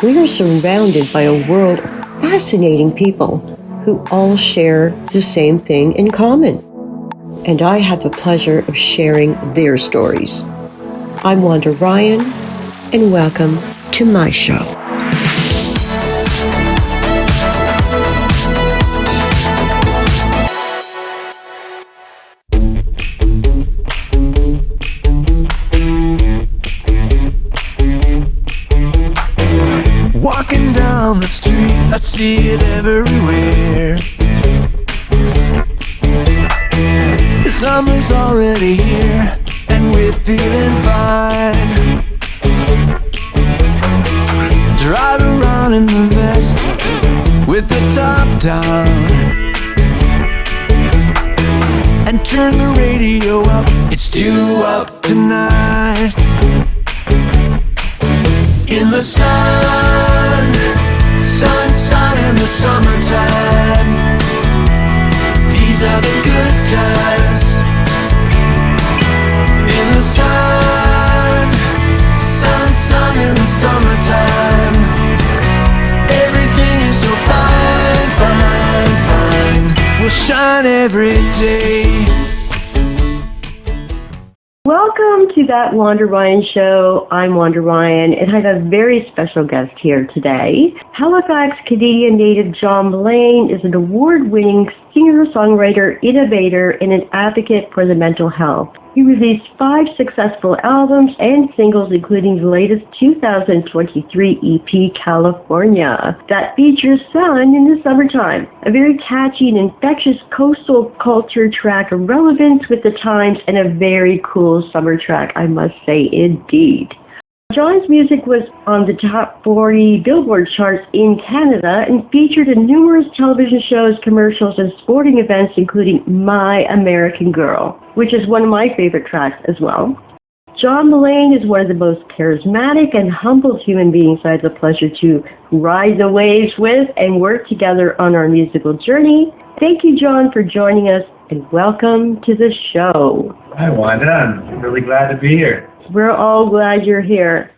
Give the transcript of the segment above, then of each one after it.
We are surrounded by a world of fascinating people who all share the same thing in common. And I have the pleasure of sharing their stories. I'm Wanda Ryan, and welcome to my show. Walking down the street, I see it everywhere. Summer's already here, and we're feeling fine. Drive around in the vest with the top down, and turn the radio up, it's too up tonight. In the sun, sun in the summertime. These are the good times. In the sun, sun in the summertime. Everything is so fine, fine, fine. We'll shine every day. Welcome to that Wanda Ryan Show. I'm Wanda Ryan, and I have a very special guest here today. Halifax, Canadian native John Mullane is an award-winning singer-songwriter, innovator, and an advocate for the mental health. He released 5 successful albums and singles, including the latest 2023 EP, California, that features sun in the summertime. A very catchy and infectious coastal culture track of relevance with the times, and a very cool summer track, I must say, indeed. John's music was on the top 40 Billboard charts in Canada and featured in numerous television shows, commercials, and sporting events, including My American Girl, which is one of my favorite tracks as well. John Mullane is one of the most charismatic and humble human beings I had the pleasure to ride the waves with and work together on our musical journey. Thank you, John, for joining us, and welcome to the show. Hi, Wanda. I'm really glad to be here. We're all glad you're here.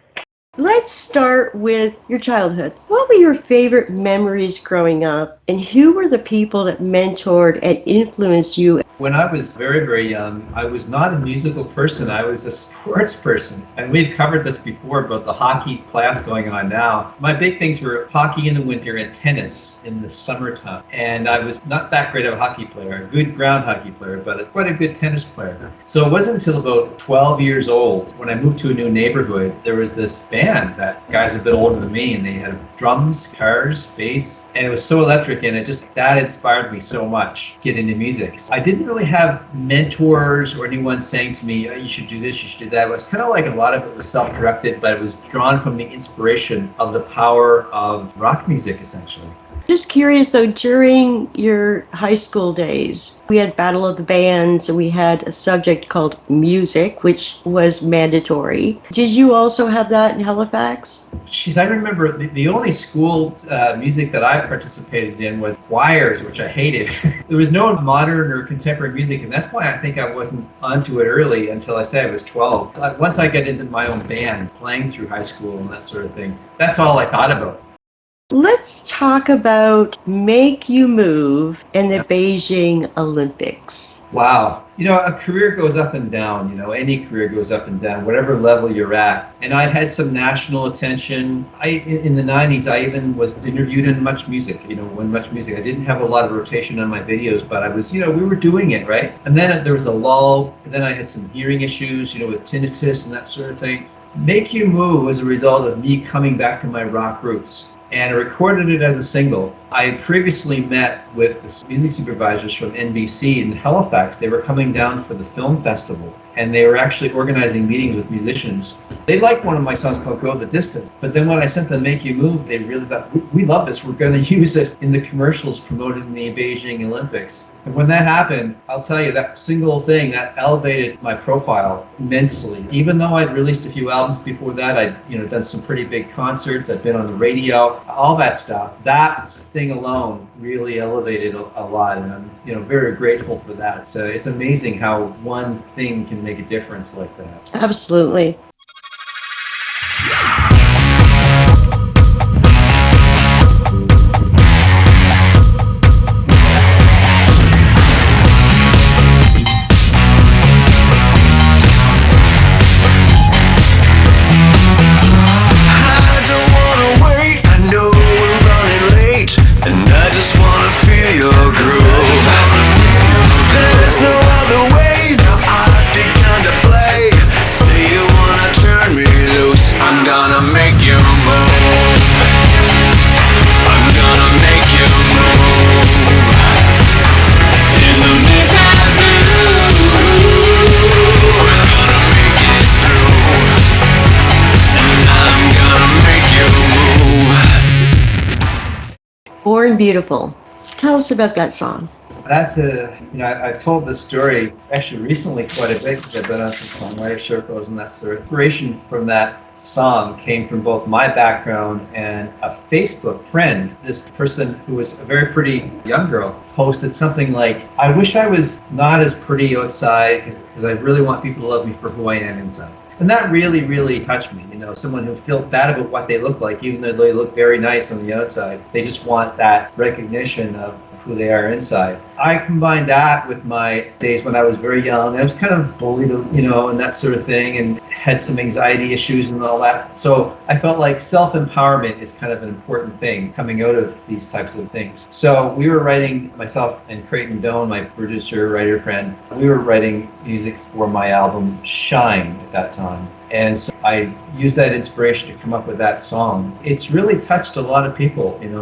Let's start with your childhood. What were your favorite memories growing up, and who were the people that mentored and influenced you? When I was very, very young, I was not a musical person. I was a sports person. And we've covered this before about the hockey playoffs going on now. My big things were hockey in the winter and tennis in the summertime. And I was not that great of a hockey player, a good ground hockey player, but quite a good tennis player. So it wasn't until about 12 years old, when I moved to a new neighborhood, there was this band that guys a bit older than me, and they had drums, guitars, bass, and it was so electric, and that inspired me so much, get into music. So I didn't really have mentors or anyone saying to me, oh, you should do this, you should do that. It was kind of like a lot of it was self-directed, but it was drawn from the inspiration of the power of rock music, essentially. Just curious though, during your high school days, we had Battle of the Bands, and we had a subject called music, which was mandatory. Did you also have that in Halifax? I remember the only school music that I participated in was choirs, which I hated. There was no modern or contemporary music, and that's why I think I wasn't onto it early until I say I was 12. Once I got into my own band, playing through high school and that sort of thing, that's all I thought about. Let's talk about Make You Move and the Beijing Olympics. Wow. A career goes up and down, any career goes up and down, whatever level you're at. And I had some national attention. In the 90s, I even was interviewed in Much Music, when Much Music. I didn't have a lot of rotation on my videos, but I was, we were doing it, right? And then there was a lull, and then I had some hearing issues, with tinnitus and that sort of thing. Make You Move was a result of me coming back to my rock roots. And I recorded it as a single. I had previously met with the music supervisors from NBC in Halifax. They were coming down for the film festival, and they were actually organizing meetings with musicians. They liked one of my songs called Go the Distance, but then when I sent them Make You Move, they really thought, we love this, we're going to use it in the commercials promoted in the Beijing Olympics. And when that happened, I'll tell you, that single thing, that elevated my profile immensely. Even though I'd released a few albums before that, I'd done some pretty big concerts, I'd been on the radio, all that stuff. That thing alone really elevated a lot, and I'm very grateful for that. It's amazing how one thing can make a difference like that. Absolutely. move. I'm gonna make you move. In the midnight blue, we're gonna make it through. And I'm gonna make you move. Born Beautiful. Tell us about that song. That's I've told this story actually recently quite a bit because I've been on some songwriter circles, and that sort of inspiration from that song came from both my background and a Facebook friend. This person, who was a very pretty young girl, posted something like, "I wish I was not as pretty outside because I really want people to love me for who I am inside." And that really, really touched me. Someone who feels bad about what they look like, even though they look very nice on the outside. They just want that recognition of who they are inside. I combined that with my days when I was very young. I was kind of bullied, and that sort of thing, and had some anxiety issues and all that. So I felt like self-empowerment is kind of an important thing coming out of these types of things. So we were writing, myself and Creighton Doan, my producer, writer friend, we were writing music for my album Shine at that time. And so I used that inspiration to come up with that song. It's really touched a lot of people, in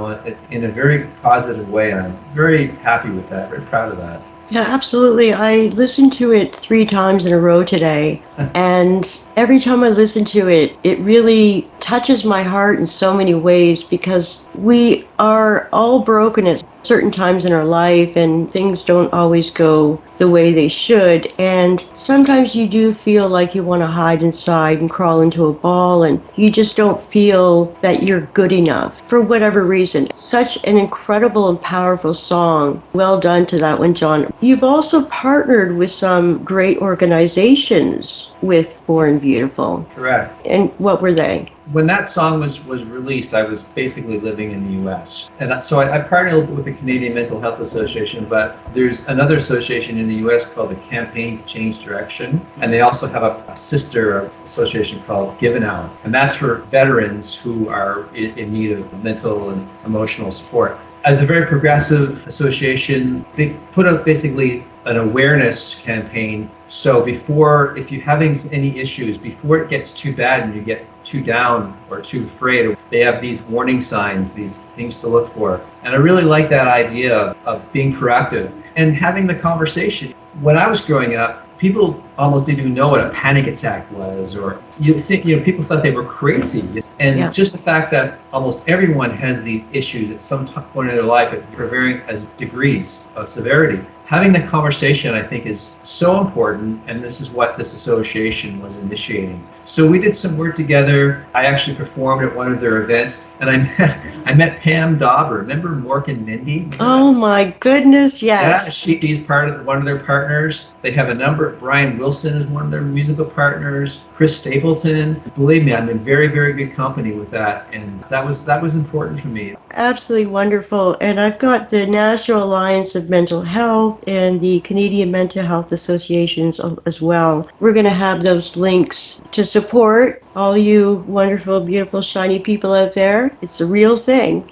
a very positive way. And I'm very happy with that, very proud of that. Yeah, absolutely. I listened to it 3 times in a row today. And every time I listen to it, it really touches my heart in so many ways, because we are all broken at certain times in our life, and things don't always go the way they should. And sometimes you do feel like you want to hide inside and crawl into a ball, and you just don't feel that you're good enough for whatever reason. Such an incredible and powerful song. Well done to that one, John. You've also partnered with some great organizations with Born Beautiful. Correct. And what were they? When that song was released, I was basically living in the U.S. And so I partnered a little bit with the Canadian Mental Health Association, but there's another association in the U.S. called the Campaign to Change Direction. And they also have a sister association called Give an Hour. And that's for veterans who are in need of mental and emotional support. As a very progressive association, they put out basically an awareness campaign. So if you're having any issues, before it gets too bad and you get too down or too afraid, they have these warning signs, these things to look for. And I really like that idea of being proactive and having the conversation. When I was growing up, people almost didn't even know what a panic attack was, or people thought they were crazy. And just the fact that almost everyone has these issues at some point in their life at varying degrees of severity. Having the conversation, I think, is so important, and this is what this association was initiating. So we did some work together. I actually performed at one of their events, and I met Pam Dauber. Remember Mork and Mindy? Oh my goodness, yes. Yeah, she's part of one of their partners. They have a number. Brian Wilson is one of their musical partners. Chris Stapleton. Believe me, I'm in very, very good company with that, and that was important for me. Absolutely wonderful. And I've got the National Alliance of Mental Health and the Canadian Mental Health Associations as well. We're going to have those links to support all you wonderful, beautiful, shiny people out there. It's a real thing.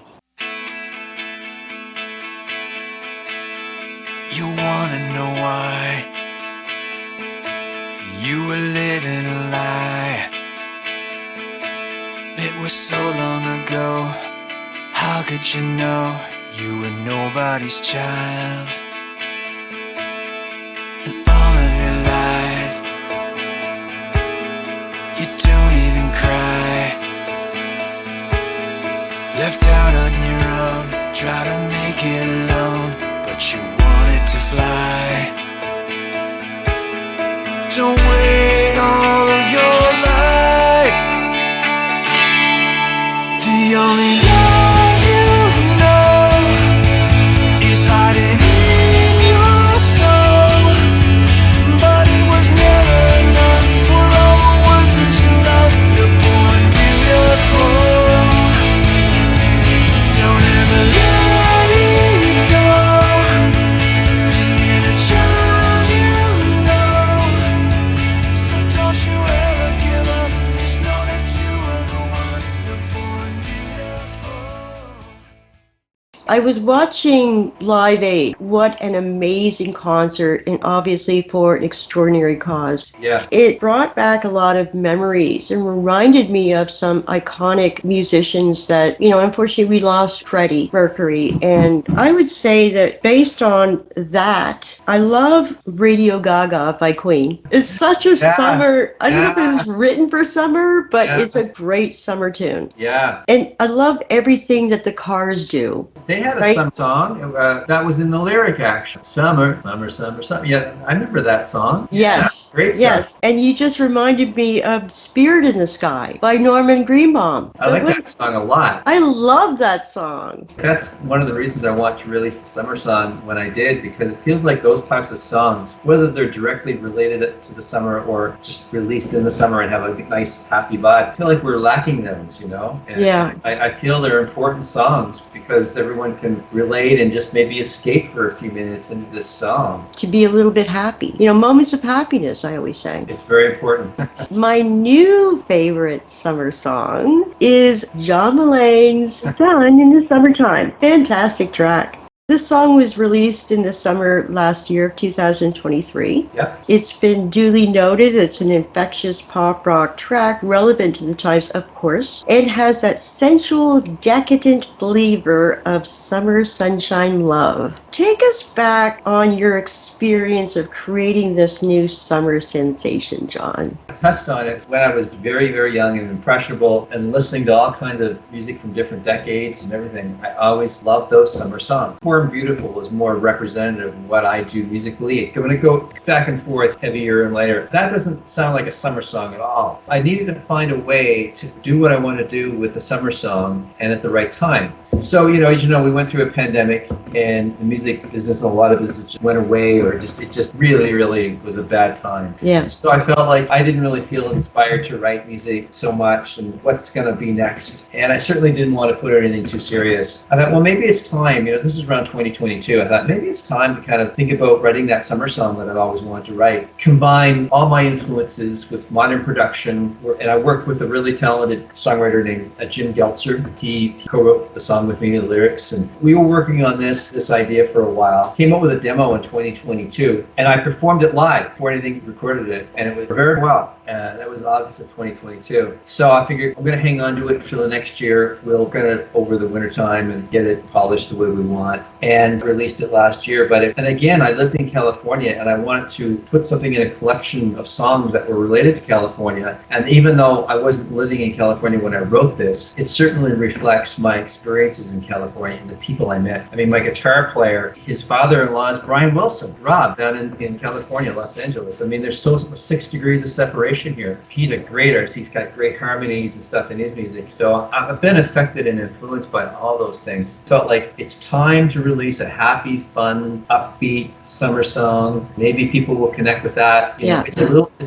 You wanna know why you were living a lie? It was so long ago. How could you know you were nobody's child? And all of your life, you don't even cry. Left out on your own, try to make it alone, but you wanted to fly. Don't wait all of your life. The only love you know is hiding in your soul, but it was never enough for all the ones that you love. You're born beautiful. Don't ever let it go. The inner child you know I was watching Live Aid. What an amazing concert, and obviously for an extraordinary cause. Yeah. It brought back a lot of memories and reminded me of some iconic musicians that, unfortunately we lost Freddie Mercury. And I would say that based on that, I love Radio Gaga by Queen. It's such a summer, I don't know if it was written for summer, but it's a great summer tune. Yeah. And I love everything that the Cars do. They had a song that was in the lyric, actually. Summer, summer, summer, summer. Yeah, I remember that song. Yes. Yeah, great stuff. Yes. And you just reminded me of Spirit in the Sky by Norman Greenbaum. I like that song a lot. I love that song. That's one of the reasons I want to release the summer song when I did, because it feels like those types of songs, whether they're directly related to the summer or just released in the summer and have a nice, happy vibe, I feel like we're lacking those, And I feel they're important songs because everyone can relate and just maybe escape for a few minutes into this song. To be a little bit happy. Moments of happiness, I always say. It's very important. My new favorite summer song is John Mullane's Sun in the Summertime. Fantastic track. This song was released in the summer last year of 2023. Yep. It's been duly noted it's an infectious pop rock track relevant to the times, of course, and has that sensual, decadent flavor of summer sunshine love. Take us back on your experience of creating this new summer sensation, John. I touched on it when I was very, very young and impressionable and listening to all kinds of music from different decades and everything. I always loved those summer songs. Poor and Beautiful is more representative of what I do musically. When I go back and forth, heavier and lighter, that doesn't sound like a summer song at all. I needed to find a way to do what I want to do with the summer song and at the right time. So, as you know, we went through a pandemic and the music business, a lot of business just went away, or it just really, really was a bad time. Yeah. So I felt like I didn't really feel inspired to write music so much and what's going to be next. And I certainly didn't want to put anything too serious. I thought, well, maybe it's time, this is around 2022. I thought maybe it's time to kind of think about writing that summer song that I've always wanted to write. Combine all my influences with modern production. And I worked with a really talented songwriter named Jim Geltzer. He co-wrote the song with me, the lyrics, and we were working on this idea for a while. Came up with a demo in 2022, and I performed it live before anything recorded it, and it was very well. That was August of 2022. So I figured I'm going to hang on to it for the next year. We'll get it over the winter time and get it polished the way we want, and released it last year. And again, I lived in California, and I wanted to put something in a collection of songs that were related to California. And even though I wasn't living in California when I wrote this, it certainly reflects my experiences in California and the people I met. I mean, my guitar player, his father-in-law is Brian Wilson, Rob, down in California, Los Angeles. I mean, there's 6 degrees of separation here. He's a great artist. He's got great harmonies and stuff in his music. So I've been affected and influenced by all those things. Felt like it's time to release a happy, fun, upbeat summer song. Maybe people will connect with that. It's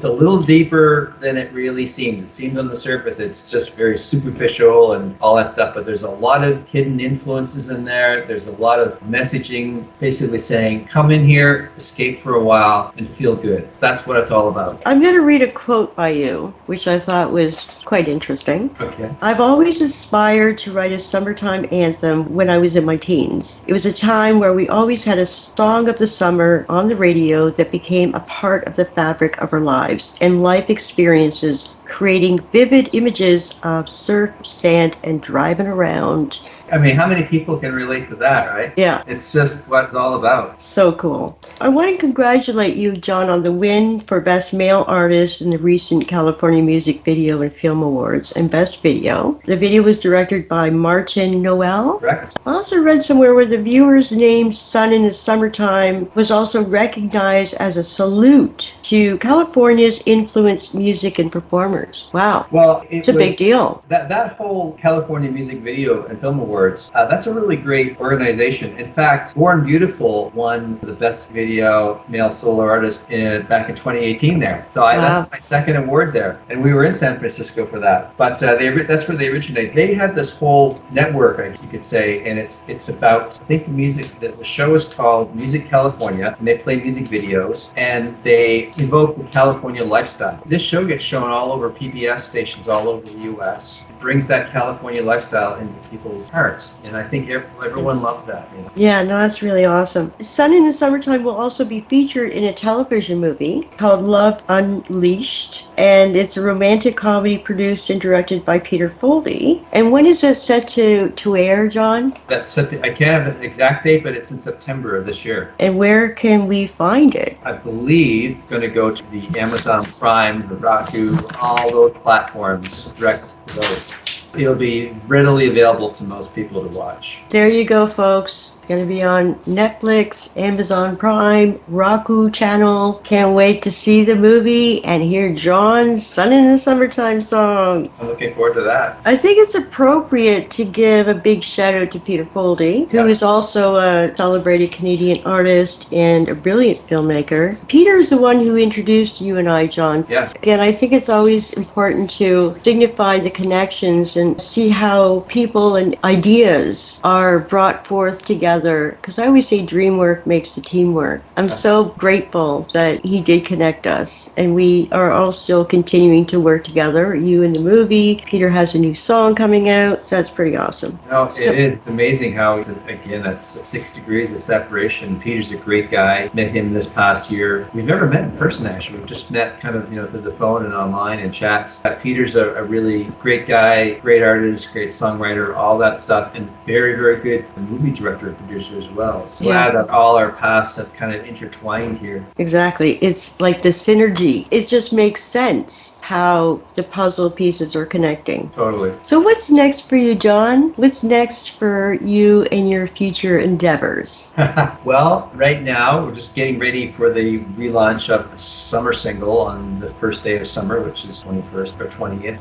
a little deeper than it really seems. It seems on the surface it's just very superficial and all that stuff, but there's a lot of hidden influences in there. There's a lot of messaging basically saying, come in here, escape for a while, and feel good. That's what it's all about. I'm going to read a quote by you, which I thought was quite interesting. Okay. I've always aspired to write a summertime anthem when I was in my teens. It was a time where we always had a song of the summer on the radio that became a part of the fabric of our lives and life experiences, creating vivid images of surf, sand, and driving around. I mean, how many people can relate to that, right? Yeah. It's just what it's all about. So cool. I want to congratulate you, John, on the win for Best Male Artist in the recent California Music Video and Film Awards and Best Video. The video was directed by Martin Noel. Correct. I also read somewhere where the viewer's name, Sun in the Summertime, was also recognized as a salute to California's influenced music and performers. Wow. Well, it's a big deal. That whole California Music Video and Film Awards, that's a really great organization. In fact, Born Beautiful won the Best Video Male Solo Artist back in 2018 there. So that's my second award there. And we were in San Francisco for that. But that's where they originate. They have this whole network, I guess you could say, and it's about, I think, music. The show is called Music California, and they play music videos, and they evoke the California lifestyle. This show gets shown all over PBS stations all over the U.S. It brings that California lifestyle into people's hearts, and I think everyone loved that. You know? Yeah, no, that's really awesome. Sun in the Summertime will also be featured in a television movie called Love Unleashed, and it's a romantic comedy produced and directed by Peter Foldy. And when is it set to air, John? That's set to, I can't have an exact date, but it's in September of this year. And where can we find it? I believe it's going to go to the Amazon Prime, the Roku, all those platforms, direct to those. It'll be readily available to most people to watch. There you go, folks. It's going to be on Netflix, Amazon Prime, Roku channel. Can't wait to see the movie and hear John's Sun in the Summertime song. I'm looking forward to that. I think it's appropriate to give a big shout out to Peter Foldy, who is also a celebrated Canadian artist and a brilliant filmmaker. Peter is the one who introduced you and I, John. Yes. Again, I think it's always important to signify the connections and see how people and ideas are brought forth together, because I always say dream work makes the team work. I'm so grateful that he did connect us, and we are all still continuing to work together. You in the movie, Peter has a new song coming out. That's pretty awesome. No, it is. It's amazing how, again, that's 6 degrees of separation. Peter's a great guy. Met him this past year. We've never met in person, actually. We've just met kind of, through the phone and online and chats. Peter's a really great guy, great artist, great songwriter, all that stuff, and very, very good movie director and producer as well. So glad that all our paths have kind of intertwined here. Exactly. It's like the synergy. It just makes sense how the puzzle pieces are connecting. Totally. So what's next for you, John? What's next for you and your future endeavors? Well, right now we're just getting ready for the relaunch of the summer single on the first day of summer, which is 21st or 20th and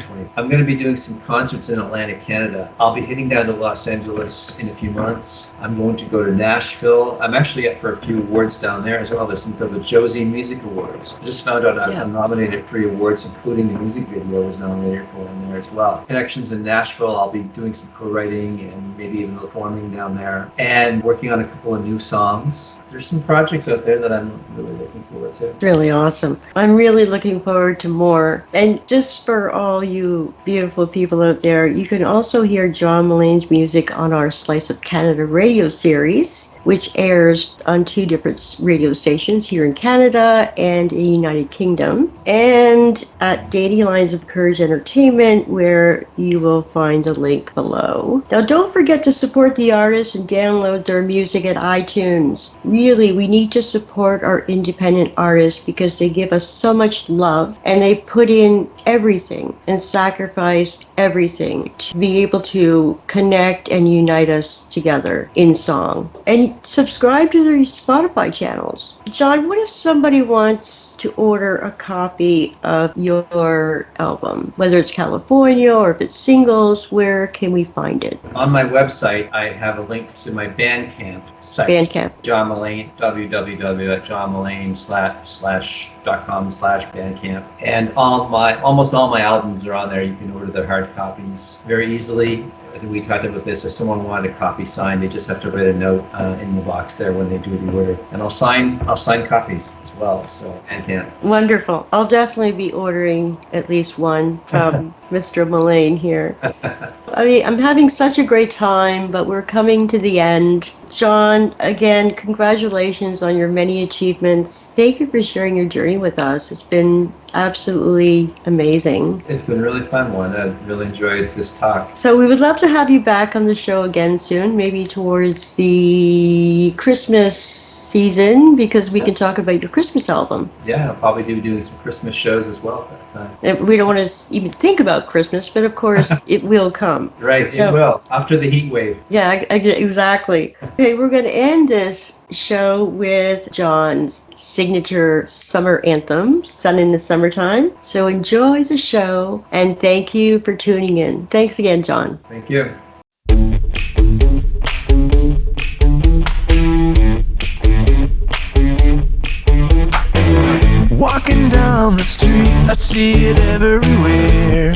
20th. I'm going to be doing some concerts in Atlantic Canada. I'll be heading down to Los Angeles in a few months. I'm going to go to Nashville. I'm actually up for a few awards down there as well. There's something called the Josie Music Awards. I just found out I'm nominated for 3 awards, including the music video was nominated for in there as well. Connections in Nashville, I'll be doing some co-writing and maybe even performing down there and working on a couple of new songs. There's some projects out there that I'm really looking forward to. Really awesome. I'm really looking forward to more. And just for all you beautiful people out there, you can also hear John Mullane's music on our Slice of Canada radio series, which airs on 2 different radio stations here in Canada and in the United Kingdom, and at Daily Lines of Courage Entertainment, where you will find a link below. Now, don't forget to support the artists and download their music at iTunes. Really, we need to support our independent artists because they give us so much love and they put in everything and sacrifice everything to be able to connect and unite us together in song. And subscribe to their Spotify channels. John, what if somebody wants to order a copy of your album, whether it's California or if it's singles? Where can we find it? On my website, I have a link to my Bandcamp site. Bandcamp. John Mullane, www.johnmullane.com/Bandcamp. And almost all my albums are on there. You can order their hard copies very easily. I think we talked about this. If someone wanted a copy signed, they just have to write a note in the box there when they do the order, and I'll sign copies as well. So Bandcamp. Wonderful. I'll definitely be ordering at least one from Mr. Mullane here. I mean, I'm having such a great time, but we're coming to the end. John, again, congratulations on your many achievements. Thank you for sharing your journey with us. It's been absolutely amazing. It's been really fun, Wanda. I've really enjoyed this talk. So we would love to have you back on the show again soon, maybe towards the Christmas season, because we can talk about your Christmas album. Yeah, I'll probably be doing some Christmas shows as well at that time. And we don't want to even think about Christmas, but of course it will come. Right, So- it will. After the heat wave. Yeah, exactly. Okay, we're going to end this show with John's signature summer anthem, Sun in the Summertime. So enjoy the show, and thank you for tuning in. Thanks again, John. Thank you. Walking down the street, I see it everywhere.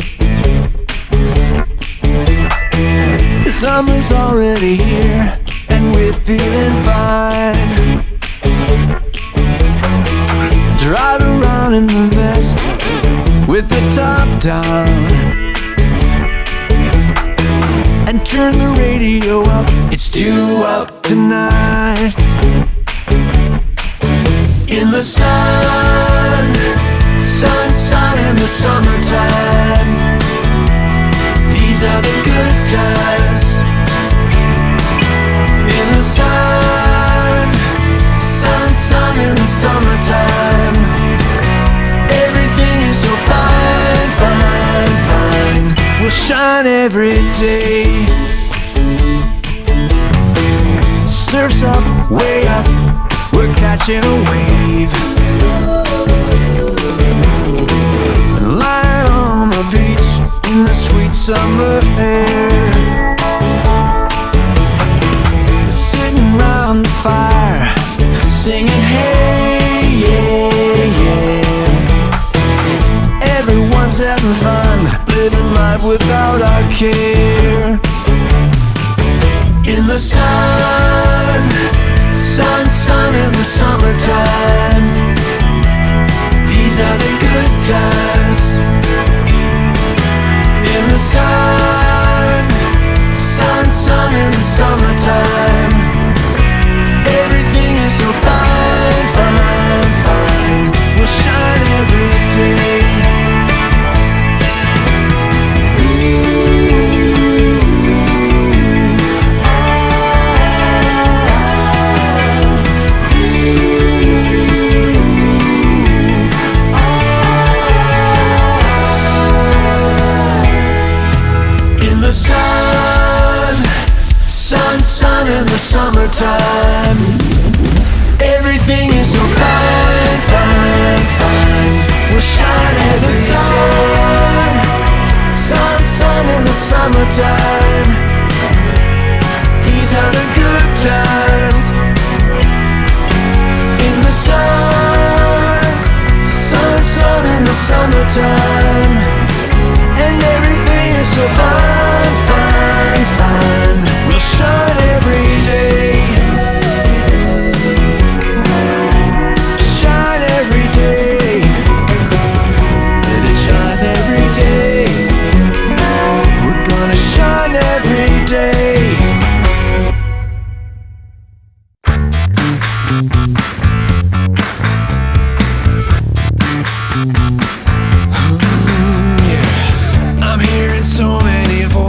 Summer's already here, and we're feeling fine. Drive around in the vest, with the top down and turn the radio up. It's too up tonight. In the sun, sun, sun in the summertime. These are the good times. In the sun, sun, sun in the summertime. Everything is so fine, fine, fine. We'll shine every day. Surf's up, way up, we're catching a wave. And lying on the beach in the sweet summer air, sitting round the fire, singing hey, yeah, yeah. Everyone's having fun, living life without our care. In the sun, sun, sun in the summertime. These are the good times. In the sun, sun, sun in the summertime. Everything is so fine, fine, fine. We'll shine every day. In the summertime, everything is so fine, fine, fine. We'll shine every day. Sun, sun in the summertime. These are the good times. In the sun, sun, sun in the summertime. And everything is so fine, fine, fine. We'll shine every day. Shine every day. Let it shine every day. We're gonna shine every day. Yeah. I'm hearing so many voices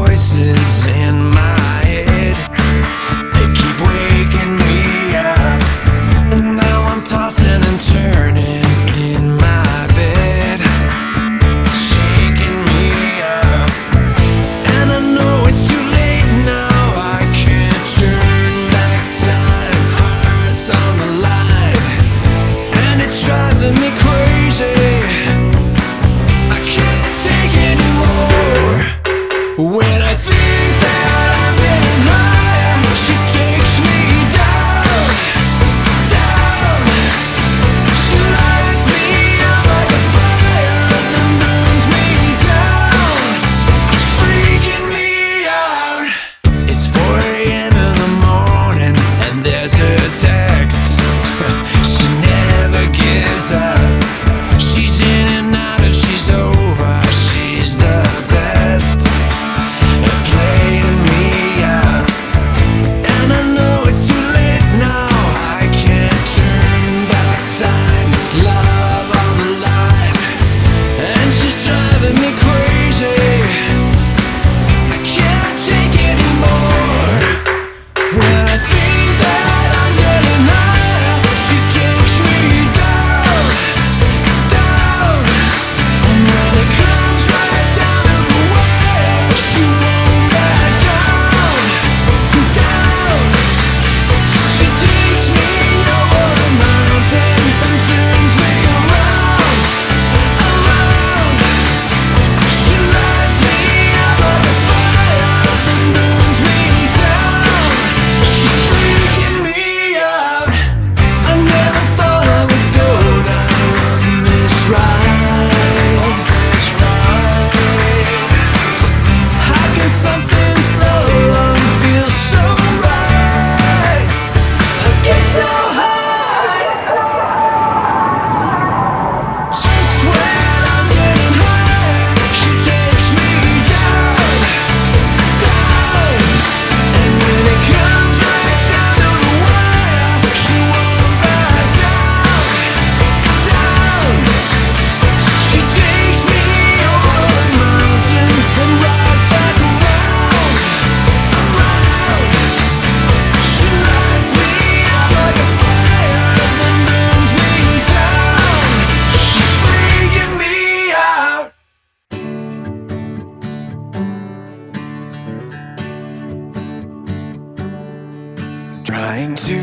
Trying to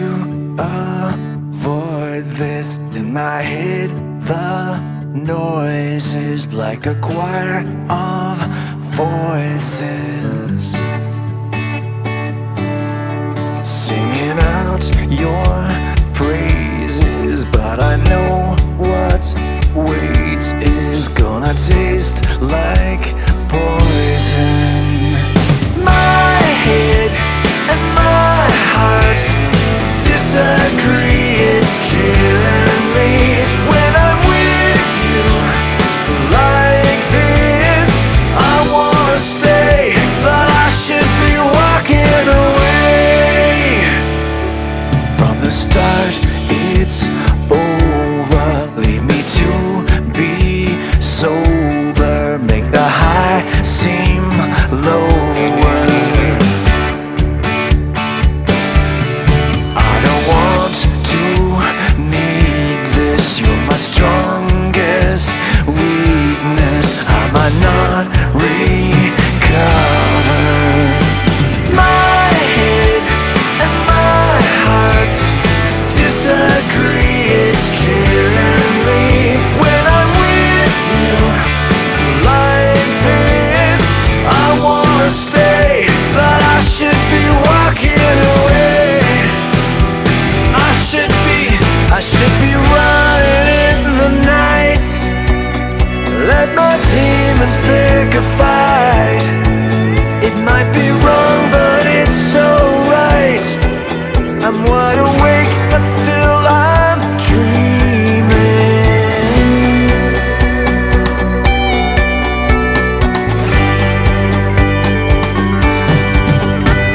avoid this in my head. The noise is like a choir of voices, singing out your praises. But I know what waits is gonna taste like poison. My head and my heart disagree, it's killing me. When I'm with you like this, I wanna stay, but I should be walking away. From the start, it's over. Leave me to be sober. Make the high seem lower. I don't want to need this. You're my strongest weakness. I might not recover. My head and my heart disagree, it's killing me. When I'm with you like this, I wanna stay, but I should be walking away. I should be running in the night. Let my demons pick a fight. It might be wrong, but it's so right. I'm wide awake, but still I'm dreaming.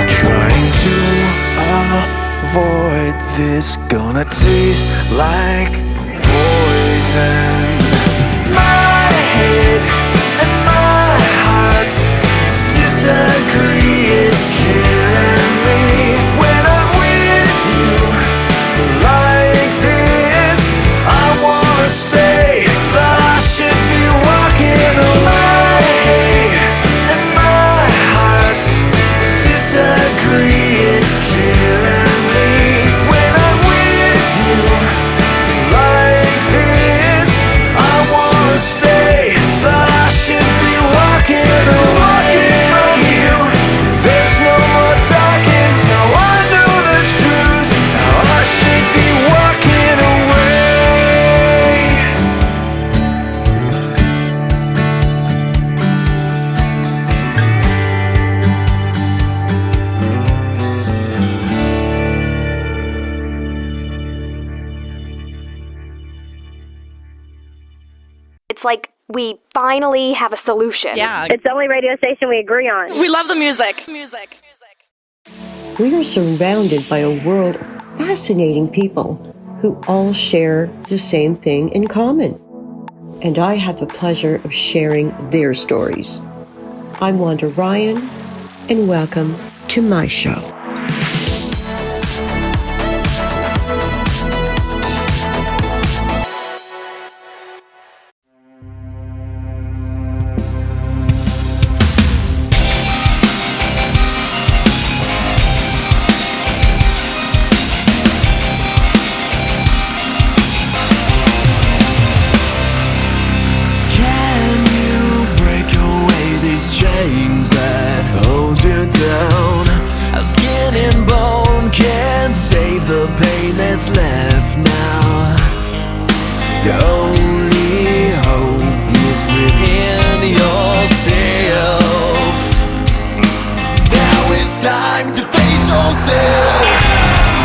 Trying to avoid this, gonna taste like poison. My head and my heart disagree, it's killing me. When I'm with you like this, I wanna stay, but I should be walking away. And my heart disagree, it's killing me. When I'm with you like this, I wanna stay, but I should be walking away from you. There's no more talking, now I know the truth. Now I should be walking away. It's like we finally have a solution. Yeah. It's the only radio station we agree on. We love the music. We are surrounded by a world of fascinating people who all share the same thing in common. And I have the pleasure of sharing their stories. I'm Wanda Ryan, and welcome to my show. Can you break away these chains that hold you down? A skin and bone can't save the pain that's left now. Your only hope is within yourself. Now it's time to face yourself.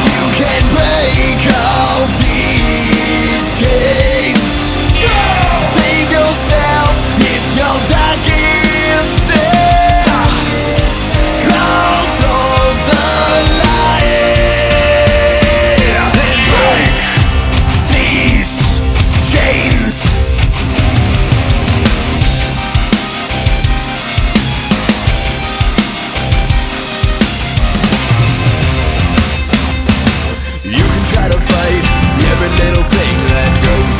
You can break all these chains. Save yourself, it's your darkest day. Crawl towards the light and break these chains. You can try to fight every little thing that goes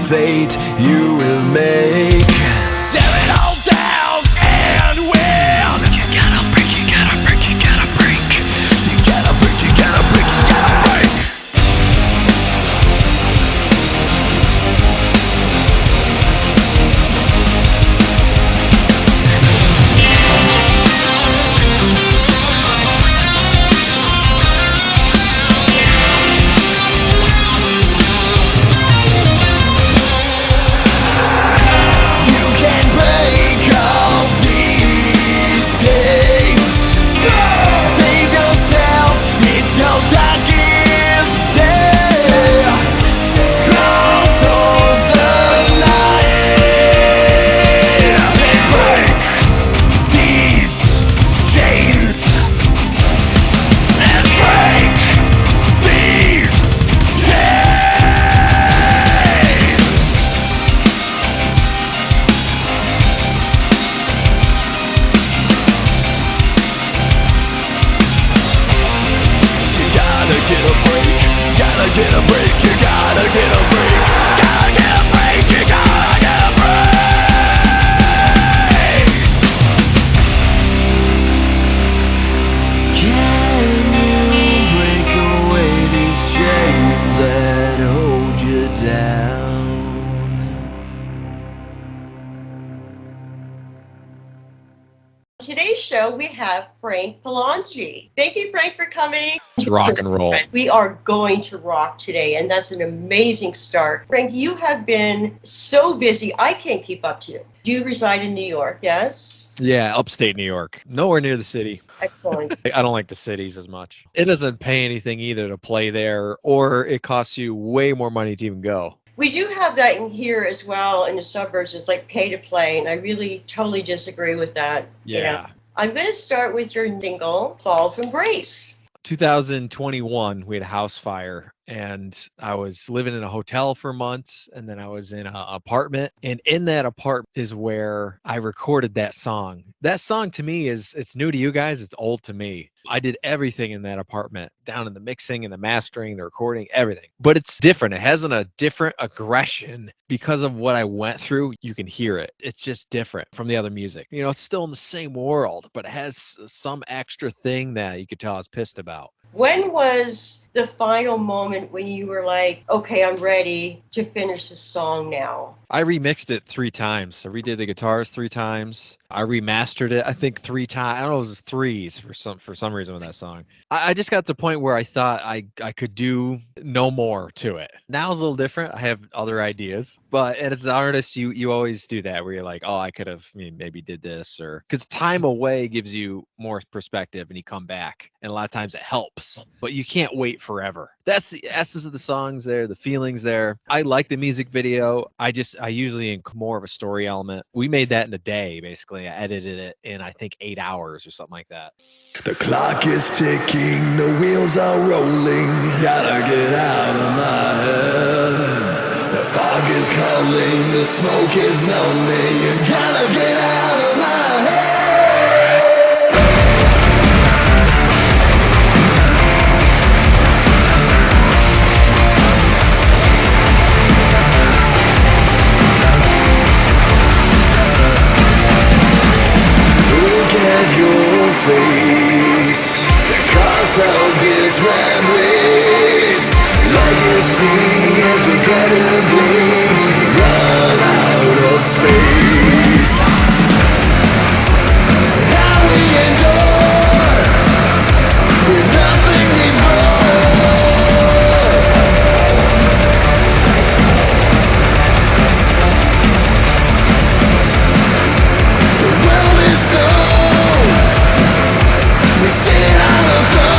fate you will make. Tear it all down and win. You gotta break, you gotta break, you gotta break. You gotta break, you gotta break, you gotta break. Today's show, we have Frank Palangi. Thank you, Frank, for coming. It's rock and roll. We are going to rock today, and that's an amazing start. Frank, you have been so busy, I can't keep up to you. Do you reside in New York, yes? Yeah, upstate New York. Nowhere near the city. Excellent. I don't like the cities as much. It doesn't pay anything either to play there, or it costs you way more money to even go. We do have that in here as well in the suburbs. It's like pay to play, and I really totally disagree with that. Yeah. You know? I'm going to start with your single, Fall from Grace. 2021, we had a house fire, and I was living in a hotel for months, and then I was in an apartment, and in that apartment is where I recorded that song. That song to me it's new to you guys, it's old to me. I did everything in that apartment, down in the mixing and the mastering, the recording, everything. But it's different. It has a different aggression because of what I went through. You can hear it. It's just different from the other music. You know, it's still in the same world, but it has some extra thing that you could tell I was pissed about. When was the final moment when you were like, okay, I'm ready to finish the song now? I remixed it 3 times. I redid the guitars 3 times. I remastered it, I think 3 times. I don't know, it was 3s for some reason with that song. I just got to the point where I thought I could do no more to it. Now it's a little different. I have other ideas. But as an artist, you always do that where you're like, oh, I could have maybe did this, or because time away gives you more perspective and you come back. And a lot of times it helps, but you can't wait forever. That's the essence of the songs there, the feelings there. I like the music video. I usually include more of a story element. We made that in a day, basically. I edited it in, I think, 8 hours or something like that. The clock is ticking, the wheels are rolling. Gotta get out of my head. The fog is calling, the smoke is numbing. Gotta get out of my head. At your face, the cost of this rat race. Legacy is a better be. Run out of space. How we endure when nothing is more. The world is stone. We sit on the thrones.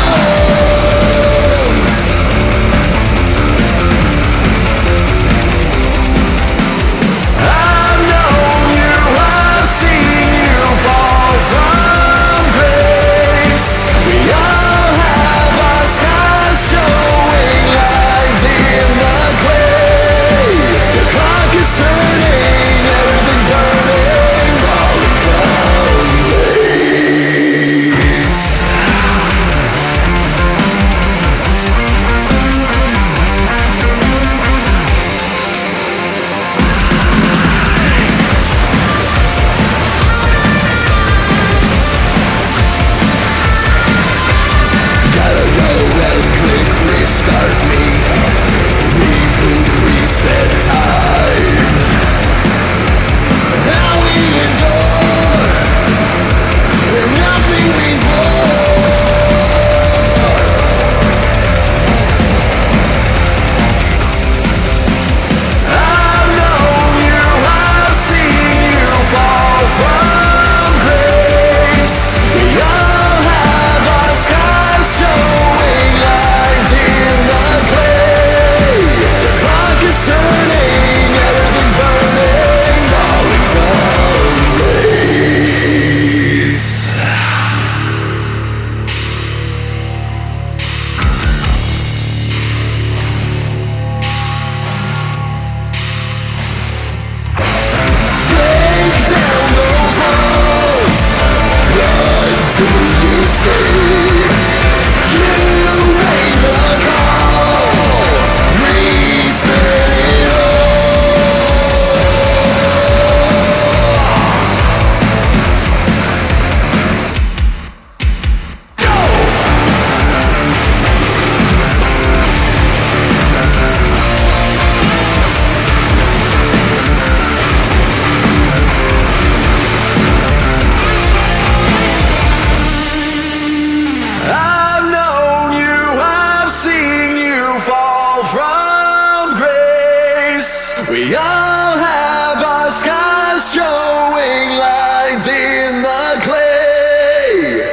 hands in the clay.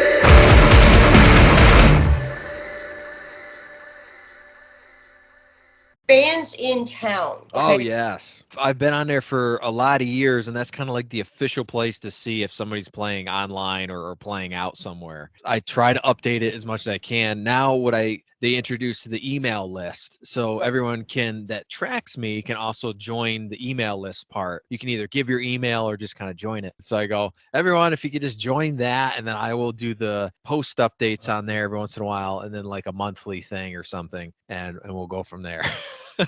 Bands in town. Oh, Okay. yes. I've been on there for a lot of years, and that's kind of like the official place to see if somebody's playing online or playing out somewhere. I try to update it as much as I can. Now, they introduced the email list, so everyone that tracks me can also join the email list part. You can either give your email or just kind of join it. So I go, everyone, if you could just join that, and then I will do the post updates on there every once in a while, and then like a monthly thing or something, and we'll go from there.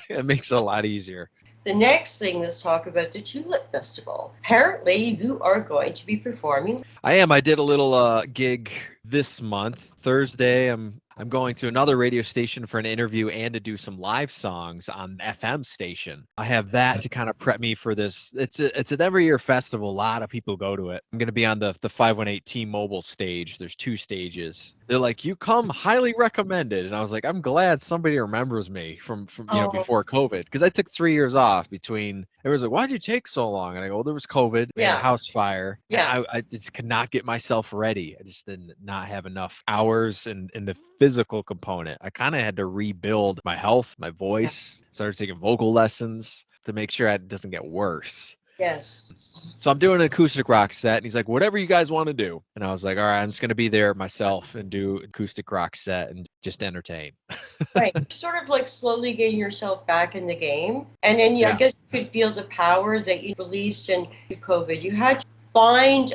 It makes it a lot easier. The next thing, let's talk about the Tulip Festival. Apparently, you are going to be performing. I am. I did a little gig this month. Thursday, I'm going to another radio station for an interview and to do some live songs on FM station. I have that to kind of prep me for this. It's an every year festival. A lot of people go to it. I'm going to be on the 518 T-Mobile stage. There's 2 stages. They're like, you come, highly recommended. And I was like, I'm glad somebody remembers me from before COVID, because I took 3 years off between. It was like, why'd you take so long? And I go, well, there was COVID, we had a house fire. Yeah. I just could not get myself ready. I just did not have enough hours in the physical component. I kind of had to rebuild my health, my voice, started taking vocal lessons to make sure it doesn't get worse. Yes. So I'm doing an acoustic rock set, and he's like, whatever you guys want to do. And I was like, all right, I'm just going to be there myself and do acoustic rock set and just entertain. Right. Sort of like slowly getting yourself back in the game. And then I guess you could feel the power that you released in COVID. You had to find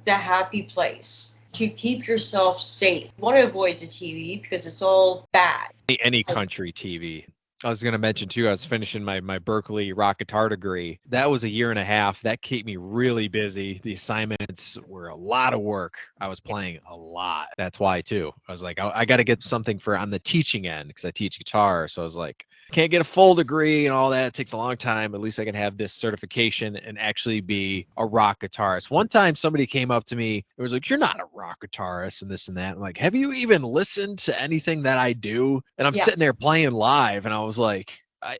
the happy place to keep yourself safe. You want to avoid the TV because it's all bad. Any country TV. I was going to mention too, I was finishing my Berklee rock guitar degree. That was 1.5 years. That kept me really busy. The assignments were a lot of work. I was playing a lot. That's why too. I was like, I got to get something on the teaching end, because I teach guitar. So I was like, can't get a full degree and all that. It takes a long time. At least I can have this certification and actually be a rock guitarist. One time somebody came up to me, it was like, you're not a rock guitarist and this and that. I'm like, have you even listened to anything that I do? And I'm sitting there playing live, and I was like,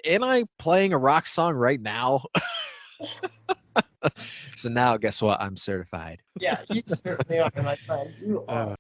am I playing a rock song right now? So now guess what? I'm certified. Yeah, you certainly are, my friend. You are.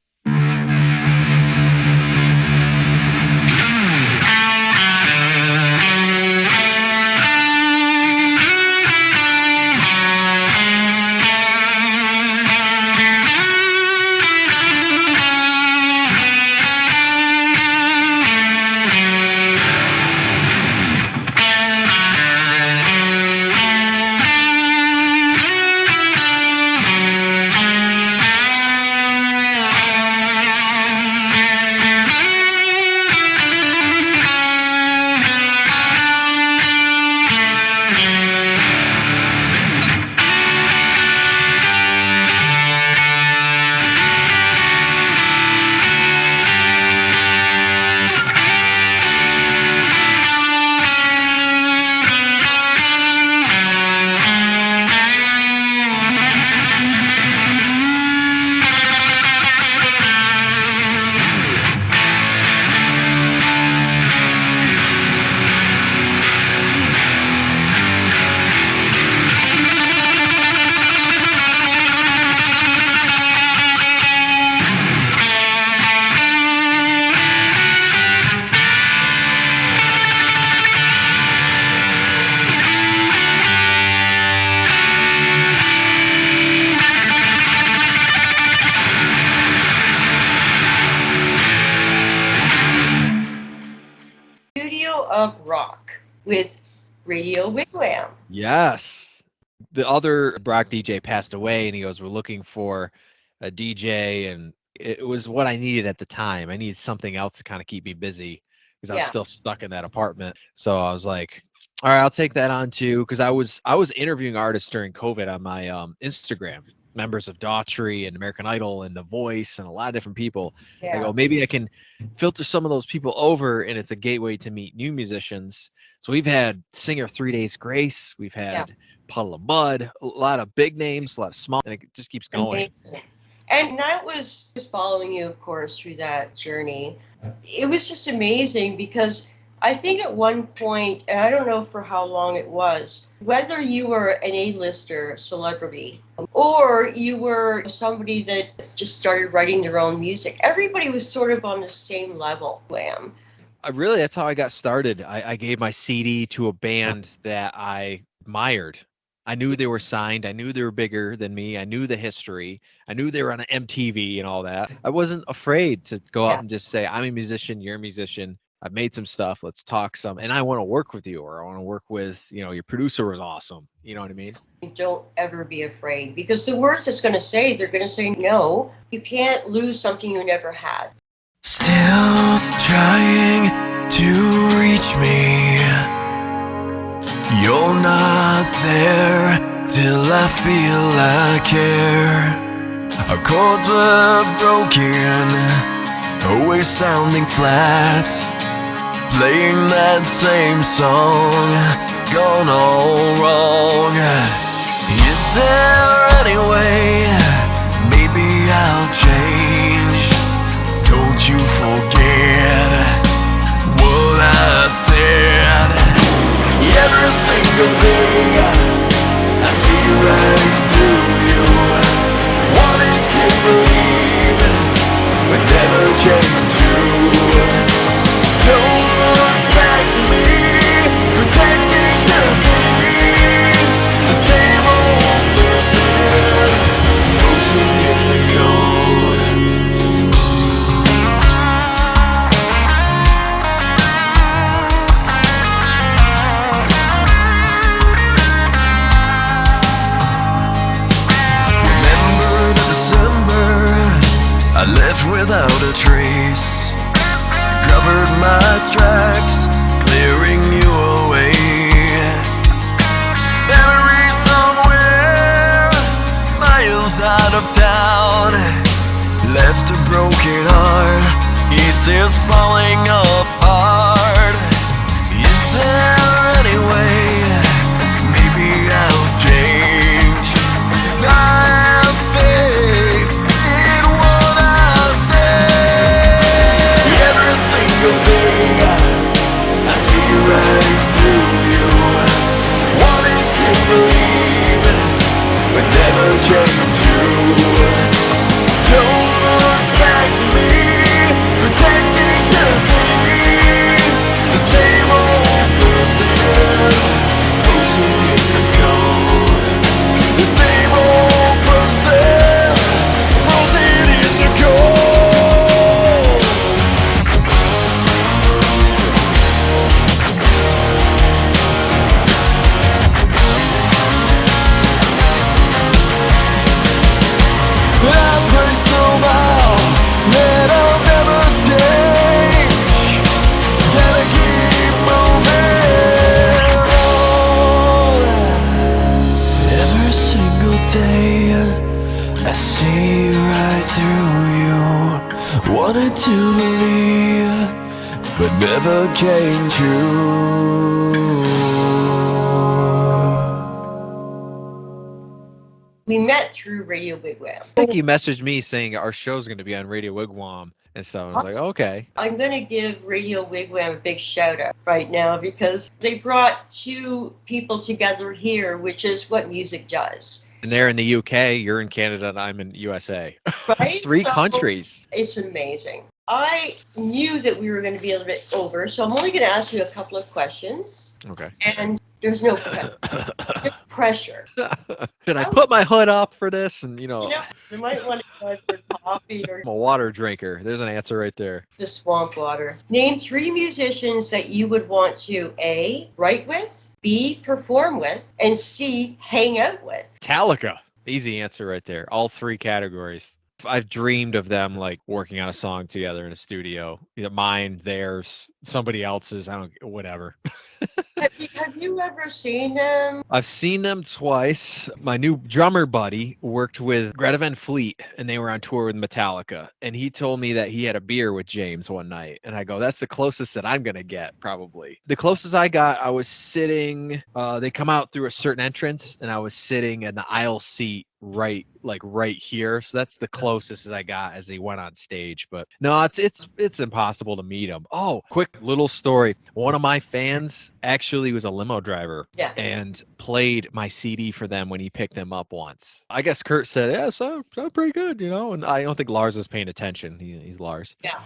Of rock with Radio Wigwam. Yes. The other rock DJ passed away, and he goes, we're looking for a DJ, and it was what I needed at the time. I needed something else to kind of keep me busy, because I was still stuck in that apartment. So I was like, all right, I'll take that on too, because I was interviewing artists during COVID on my Instagram, members of Daughtry and American Idol and The Voice and a lot of different people. I go, maybe I can filter some of those people over, and it's a gateway to meet new musicians. So we've had singer 3 Days Grace, we've had Puddle of Mud, a lot of big names, a lot of small, and it just keeps going. Amazing. And that was just following you, of course, through that journey. It was just amazing because I think at one point, and I don't know for how long it was, whether you were an A-lister celebrity or you were somebody that just started writing their own music, everybody was sort of on the same level. Wham. Really, that's how I got started. I gave my CD to a band that I admired. I knew they were signed. I knew they were bigger than me. I knew the history. I knew they were on MTV and all that. I wasn't afraid to go out and just say, I'm a musician, you're a musician. I've made some stuff. Let's talk some. And I want to work with you, or I want to work with, your producer was awesome. You know what I mean? Don't ever be afraid, because the worst it's going to say, they're going to say no. You can't lose something you never had. Still trying to reach me. You're not there till I feel I care. Our chords were broken, always sounding flat. Playing that same song, gone all wrong. Is there any way maybe I'll change? Don't you forget what I said. Every single day I see right through you. Wanted to believe, but never came true. Don't look back to me, pretending to see the same old person, frozen in the cold. Remember the December I left without a trace. Covered my tracks, clearing you away. Buried somewhere, miles out of town. Left a broken heart, pieces falling apart. Is there any way maybe I'll change? 'Cause I have faith in what I say. Every single day I see right through you. Wanted to believe, but never came true. Don't look back to me, pretending to see the same old person, frozen in the cold. The same old person, frozen in the cold. I pray somehow that I'll never change. Gotta keep moving on. Every single day I see right through you. Wanted to believe, but never came true. We met through Radio Wigwam. I think he messaged me saying our show's going to be on Radio Wigwam and stuff. I was like, okay. I'm going to give Radio Wigwam a big shout out right now, because they brought two people together here, which is what music does. And they're in the UK, you're in Canada, and I'm in USA. Right? Three So, countries. It's amazing. I knew that we were going to be a little bit over, so I'm only going to ask you a couple of questions. Okay. And there's no pressure. Should I put my hood up for this? And, You might want to go for coffee or I'm a water drinker. There's an answer right there. the swamp water. Name three musicians that you would want to A, write with, B, perform with, and C, hang out with. Metallica. Easy answer right there. All three categories. I've dreamed of them like working on a song together in a studio. Either mine, theirs, somebody else's. Whatever. Have you ever seen them? I've seen them twice. My new drummer buddy worked with Greta Van Fleet, and they were on tour with Metallica. And he told me that he had a beer with James one night. And I go, that's the closest that I'm going to get, probably. The closest I got, I was sitting, they come out through a certain entrance, and I was sitting in the aisle seat right here. So that's the closest as I got as he went on stage. But no, it's impossible to meet him. Oh, quick little story. One of my fans actually was a limo driver and played my CD for them when he picked them up once. I guess Kurt said, yeah, so pretty good, you know, and I don't think Lars was paying attention. He's Lars. Yeah.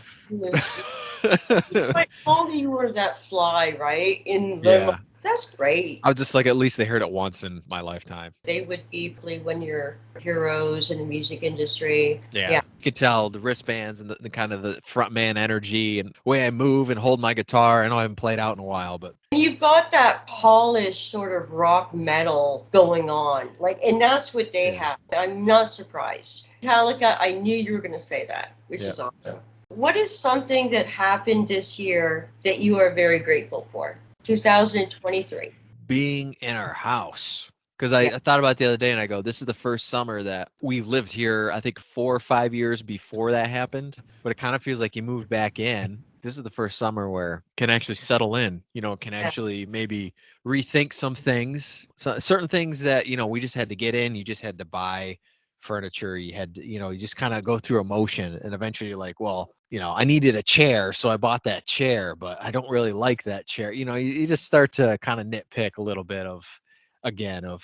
I told you were that fly, right? In limo. Yeah. That's great. I was just like, at least they heard it once in my lifetime. They would be probably one of your heroes in the music industry. Yeah. You could tell the wristbands and the kind of the frontman energy and the way I move and hold my guitar. I know I haven't played out in a while, but you've got that polished sort of rock metal going on. And that's what they have. I'm not surprised. Metallica, I knew you were going to say that, which is awesome. What is something that happened this year that you are very grateful for? 2023. Being in our house. Because I thought about it the other day and I go, this is the first summer that we've lived here, I think 4 or 5 years before that happened. But it kind of feels like you moved back in. This is the first summer where can actually settle in, you know, can actually maybe rethink some things. So certain things that, you know, we just had to get in, you just had to buy furniture, you had to, you know, you just kind of go through emotion and eventually you're like, well, you know, I needed a chair, so I bought that chair, but I don't really like that chair. You know, you just start to kind of nitpick a little bit of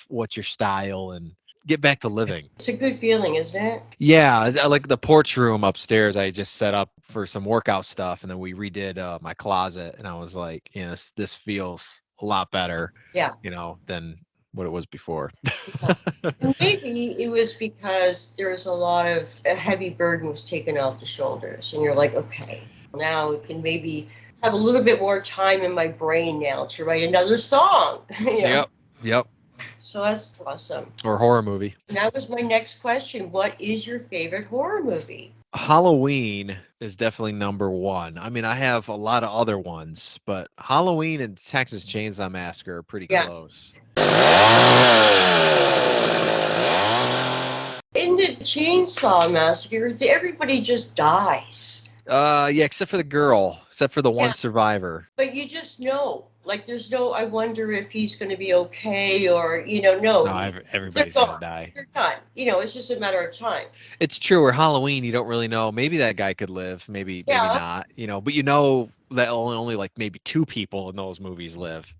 what's your style and get back to living. It's a good feeling, isn't it? Yeah, I like the porch room upstairs. I just set up for some workout stuff and then we redid my closet and I was like, you know, this feels a lot better, you know, than what it was before. Maybe it was because there's a heavy burden was taken off the shoulders and you're like, okay, now I can maybe have a little bit more time in my brain now to write another song. Yep. So that's awesome. Or horror movie. And that was my next question. What is your favorite horror movie? Halloween is definitely number one. I mean, I have a lot of other ones, but Halloween and Texas Chainsaw Massacre are pretty close. In the Chainsaw Massacre, everybody just dies. Yeah, except for the girl, except for the one survivor. But you just know, there's no, I wonder if he's going to be okay or, no. No, everybody's going to die. You're done. It's just a matter of time. It's true. Or Halloween, you don't really know. Maybe that guy could live. Maybe not. But you know that only like maybe 2 people in those movies live.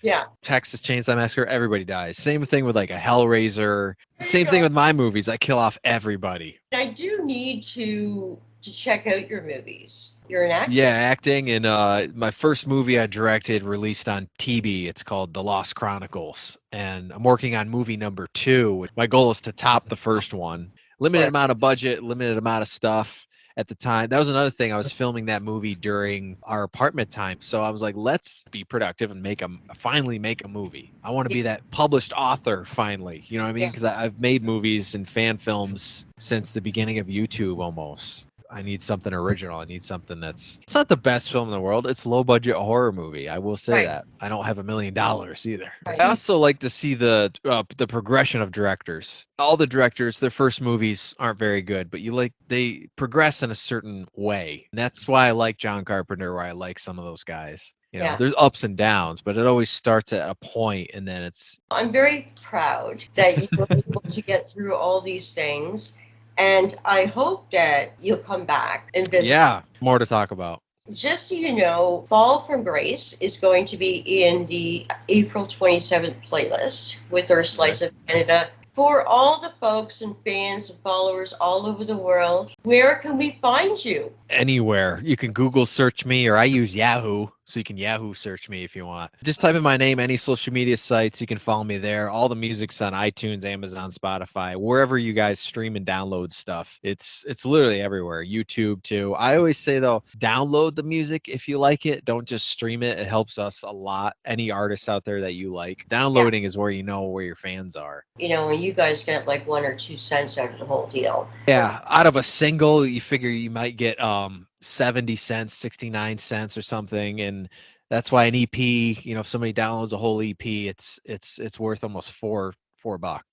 Yeah. Texas Chainsaw Massacre, everybody dies. Same thing with like a Hellraiser. Same thing with my movies. I kill off everybody. I do need to check out your movies. You're an actor? Yeah, acting. And my first movie I directed released on TV. It's called The Lost Chronicles. And I'm working on movie number 2. My goal is to top the first one. Limited amount of budget, limited amount of stuff. At the time, that was another thing. I was filming that movie during our apartment time, so I was like, let's be productive and finally make a movie. I want to be that published author finally, you know what I mean? Because I've made movies and fan films since the beginning of YouTube almost. I need something original. I need something it's not the best film in the world. It's low budget horror movie. I will say that. I don't have $1 million either. I also like to see the progression of directors. All the directors, their first movies aren't very good, but they progress in a certain way. And that's why I like John Carpenter, where I like some of those guys. There's ups and downs, but it always starts at a point and then I'm very proud that you were able to get through all these things. And I hope that you'll come back and visit. Yeah, more to talk about. Just so you know, Fall from Grace is going to be in the April 27th playlist with our Slice of Canada. For all the folks and fans and followers all over the world, where can we find you? Anywhere. You can Google search me, or I use Yahoo, so you can Yahoo search me if you want. Just type in my name, any social media sites, you can follow me there. All the music's on iTunes, Amazon, Spotify, wherever you guys stream and download stuff. It's literally everywhere. YouTube too. I always say though, download the music if you like it. Don't just stream it. It helps us a lot. Any artists out there that you like. Downloading is where you know where your fans are. When you guys get like 1 or 2 cents out of the whole deal. Yeah, out of a single, you figure you might get 70 cents, 69 cents or something, and that's why an EP, if somebody downloads a whole EP, it's worth almost $4.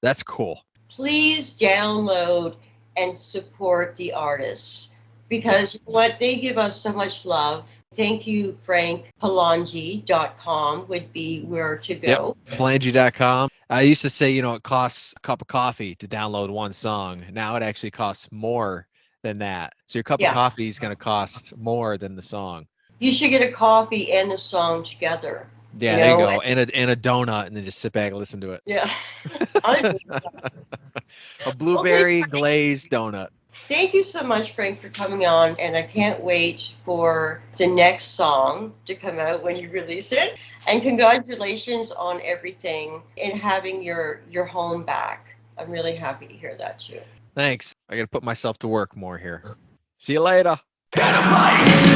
That's cool. Please download and support the artists. because what they give us so much love. Thank you, Frank. Palangi.com would be where to go. Yep. Palangi.com. I used to say, it costs a cup of coffee to download one song. Now it actually costs more than that. So your cup of coffee is going to cost more than the song. You should get a coffee and the song together. Yeah, there you go. And a donut, and then just sit back and listen to it. Yeah. A blueberry glazed donut. Thank you so much, Frank, for coming on, and I can't wait for the next song to come out when you release it. And congratulations on everything and having your home back. I'm really happy to hear that too. Thanks. I got to put myself to work more here. See you later. Dynamite.